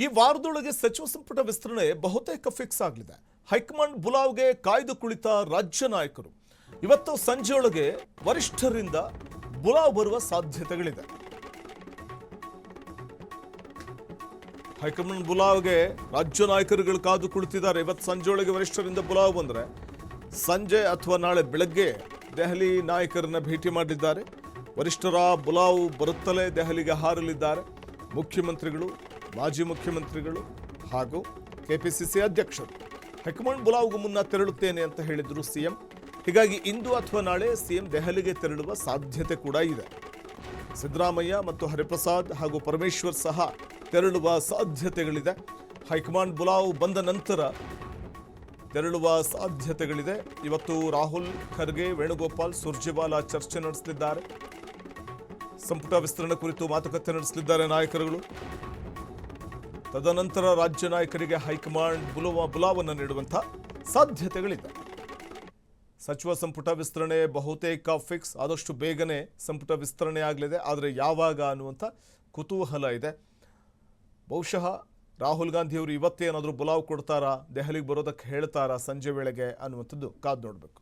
ಈ ವಾರದೊಳಗೆ ಸಚಿವ ಸಂಪುಟ ವಿಸ್ತರಣೆ ಬಹುತೇಕ ಫಿಕ್ಸ್ ಆಗಲಿದೆ. ಹೈಕಮಾಂಡ್ ಬುಲಾವ್ಗೆ ಕಾಯ್ದು ಕುಳಿತ ರಾಜ್ಯ ನಾಯಕರು. ಇವತ್ತು ಸಂಜೆಯೊಳಗೆ ವರಿಷ್ಠರಿಂದ ಬುಲಾವ್ ಬರುವ ಸಾಧ್ಯತೆಗಳಿದೆ. ಹೈಕಮಾಂಡ್ ಬುಲಾವ್ಗೆ ರಾಜ್ಯ ನಾಯಕರುಗಳು ಕಾದು ಕುಳಿತಿದ್ದಾರೆ. ಇವತ್ತು ಸಂಜೆಯೊಳಗೆ ವರಿಷ್ಠರಿಂದ ಬುಲಾವ್ ಬಂದರೆ ಸಂಜೆ ಅಥವಾ ನಾಳೆ ಬೆಳಗ್ಗೆ ದೆಹಲಿ ನಾಯಕರನ್ನ ಭೇಟಿ ಮಾಡಿದ್ದಾರೆ. ವರಿಷ್ಠರ ಬುಲಾವ್ ಬರುತ್ತಲೇ ದೆಹಲಿಗೆ ಹಾರಲಿದ್ದಾರೆ. ಮುಖ್ಯಮಂತ್ರಿಗಳು, ಮಾಜಿ ಮುಖ್ಯಮಂತ್ರಿಗಳು ಹಾಗೂ ಕೆಪಿಸಿಸಿ ಅಧ್ಯಕ್ಷರು. ಹೈಕಮಾಂಡ್ ಬುಲಾವ್ಗೂ ಮುನ್ನ ತೆರಳುತ್ತೇನೆ ಅಂತ ಹೇಳಿದ್ರು ಸಿಎಂ. ಹೀಗಾಗಿ ಇಂದು ಅಥವಾ ನಾಳೆ ಸಿಎಂ ದೆಹಲಿಗೆ ತೆರಳುವ ಸಾಧ್ಯತೆ ಕೂಡ ಇದೆ. ಸಿದ್ದರಾಮಯ್ಯ ಮತ್ತು ಹರಿಪ್ರಸಾದ್ ಹಾಗೂ ಪರಮೇಶ್ವರ್ ಸಹ ತೆರಳುವ ಸಾಧ್ಯತೆಗಳಿದೆ. ಹೈಕಮಾಂಡ್ ಬುಲಾವ್ ಬಂದ ನಂತರ ತೆರಳುವ ಸಾಧ್ಯತೆಗಳಿದೆ. ಇವತ್ತು ರಾಹುಲ್ ಖರ್ಗೆ, ವೇಣುಗೋಪಾಲ್, ಸುರ್ಜೇವಾಲಾ ಚರ್ಚೆ ನಡೆಸಲಿದ್ದಾರೆ. ಸಂಪುಟ ವಿಸ್ತರಣೆ ಕುರಿತು ಮಾತುಕತೆ ನಡೆಸಲಿದ್ದಾರೆ ನಾಯಕರುಗಳು. ತದನಂತರ ರಾಜ್ಯ ನಾಯಕರಿಗೆ ಹೈಕಮಾಂಡ್ ಬುಲಾವನ್ನು ನೀಡುವಂತಹ ಸಾಧ್ಯತೆಗಳಿದೆ. ಸಚಿವ ಸಂಪುಟ ವಿಸ್ತರಣೆ ಬಹುತೇಕ ಫಿಕ್ಸ್. ಆದಷ್ಟು ಬೇಗನೆ ಸಂಪುಟ ವಿಸ್ತರಣೆ ಆಗಲಿದೆ. ಆದರೆ ಯಾವಾಗ ಅನ್ನುವಂಥ ಕುತೂಹಲ ಇದೆ. ಬಹುಶಃ ರಾಹುಲ್ ಗಾಂಧಿ ಅವರು ಇವತ್ತೇನಾದರೂ ಬುಲಾವ್ ಕೊಡ್ತಾರಾ, ದೆಹಲಿಗೆ ಬರೋದಕ್ಕೆ ಹೇಳ್ತಾರಾ ಸಂಜೆ ವೇಳೆಗೆ ಅನ್ನುವಂಥದ್ದು ಕಾದು ನೋಡಬೇಕು.